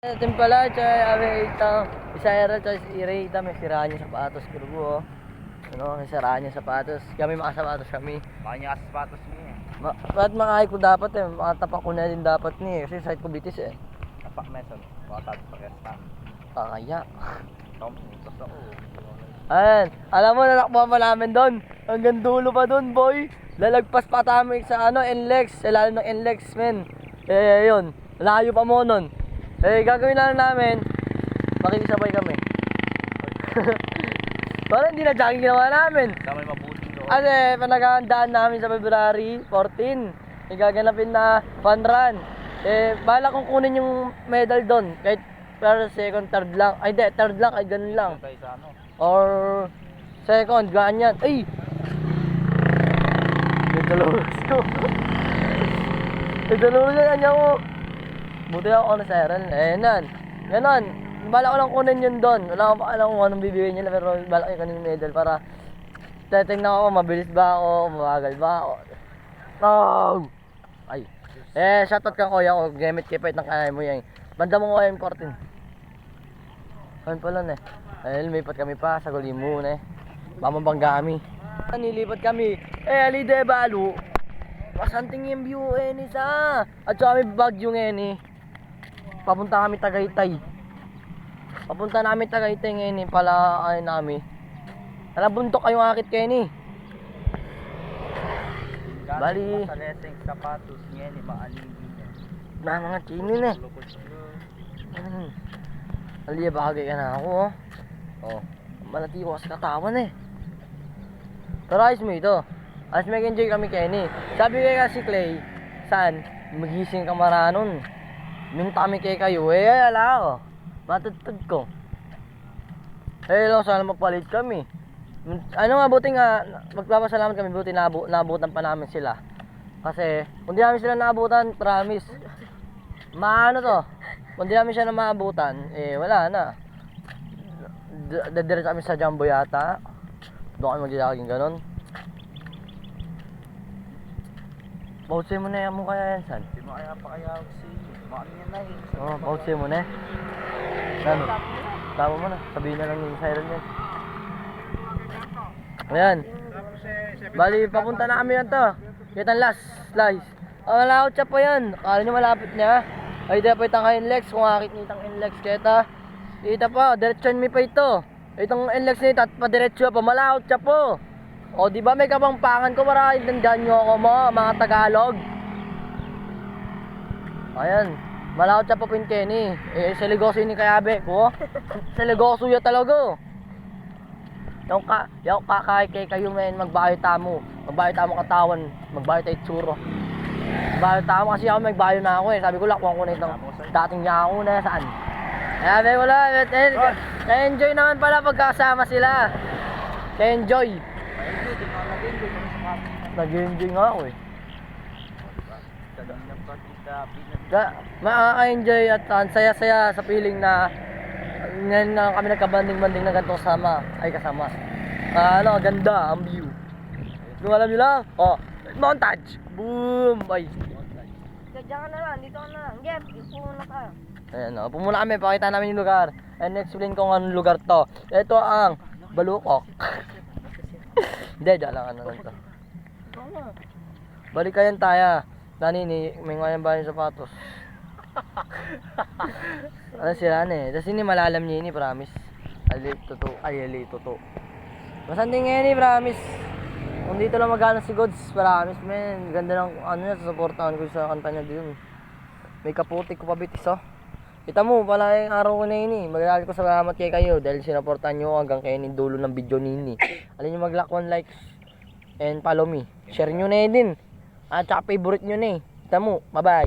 Atin pala, chay, ito, isayara, chay, ita, may siraan yung sapatos, kurugo, oh. Ano, may siraan yung sapatos. Kami mga sapatos kami. Makanya sapatos niya eh. Ba't makahay ko dapat eh, makatapak ko na din dapat ni kasi side ko bitis eh. Tapak meson. Baka tayo pakesta. Kaya. Tos ako. Ayan, alam mo, nalakbo pa namin doon. Hanggang dulo pa doon, boy. Lalagpas pa tayo sa NLEX, sa lalim ng NLEX, men. Yun, layo pa mo nun. Gagawin lang namin, makikisabay kami. Parang hindi na jogging ginawa namin. Kamay mabuti doon. Kasi panaghandaan namin sa February 14. Gaganapin na fun run. Bala kong kunin yung medal doon. Kahit pero second, third lang. Ay, hindi, third lang, ay ganun lang. Tayo sa ano. Or second, ganyan. Ay! Nagdalawag ko. Nagdalawag na kanya ko. Buti ako na siren. Nan. Ganon. Bala ko lang kunin yun doon. Wala ko pa alam kung anong bibigyan nila. Pero bala ko kanin medal para titingnan ako mabilis ba ako, mabagal ba ako. Oh! Ay. Shoutout kang kuya ko. Gamit kipait ng kanay mo yan. Banda mo ko yung 14. Kami pala na lumipat kami pa sa Gulimun Mamabangga kami. Nilipat kami. Alide balo. Masanting yung view sa. At saka may bagyo papunta kami Tagaytay. Papunta namin Tagaytay ngayon pala namin. Bundok kayong akit kayo Bali. Sa leseng sapatos niya ni maalingin. Na mga chinin Aliya bagay ka na ako malati ko kasi katawan Pero ayos mo ito. Ayos mag-enjoy kami Kenny. Sabi kayo kasi Clay, saan? Magising ka maranon. Minta kami kayo. Ala ako. Matutod ko. Lang sana magpalit kami. Ano nga, buti nga, magpapasalamat kami, buti naabutan pa namin sila. Kasi, kung di namin sila naabutan, promise. Maano to? Kung di namin siya na maabutan, wala na. Dadiretso kami sa Jumbo yata. Doon kami mag-jogging ganon. Pautsay mo na yan mo kaya yan, San? Di mo kaya pa kaya si maano yan na pautsay mo na Ano? Tama mo na, sabihin na lang yung siren yan. Ayan. Bali, papunta na kami yan to. Kitang last slice. Malakot siya pa yan. Akala nyo malapit niya. Ay, di pa itang NLEX. Kung akit nyo itang NLEX, kita. Kita pa, diretsyon mi pa ito. Itong NLEX nito at padiretso pa, malakot siya po. O, di ba may kapangpangan ko para intindihan nyo ako mo, mga Tagalog. Ayan. Malakot siya po Kenny. Sa negosyo ni Kayabe ko. Sa negosyo ya talaga. Yung kakay kayo men, magbayo tamo. Magbayo tamo katawan. Magbayo tayo tsuro. Magbayo tamo kasi ako magbayo na ako Sabi ko lakwang ko na itong dating niya ako na saan. Sabi wala. Enjoy naman pala pagkasama sila. Enjoy. Nag-enjoy nga ako Maka-enjoy at saya-saya sa feeling na ngayon na kami nagkabanding-banding na ganito kasama. Ganda ang view. Kung alam nyo lang, montage! Boom! Ay! Diyan ka na lang, dito ka na lang. Gep, ipuna ka. Ayan pumuna kami, pakita namin yung lugar. And explain ko anong lugar to. Ito ang Balukok. Hindi, lang to. Balik kayan tayo. Nanini, may ngayon ba yung sapatos? Ano sila Tapos hindi malalam niya promise. Ali, totoo. Masanding ngayon promise. Kung dito lang magana si Gods, promise men. Ganda ng susuportahan ko sa kanta niya dun. May kaputik ko pa bitis Kita mo, pala yung araw ko na Maglagi ko salamat kayo dahil sinuportahan nyo hanggang kayo dulo ng video nini. Alin nyo mag-lock 1 likes and follow me. Share nyo na din. At saka favorite nyo Kita mo, bye bye.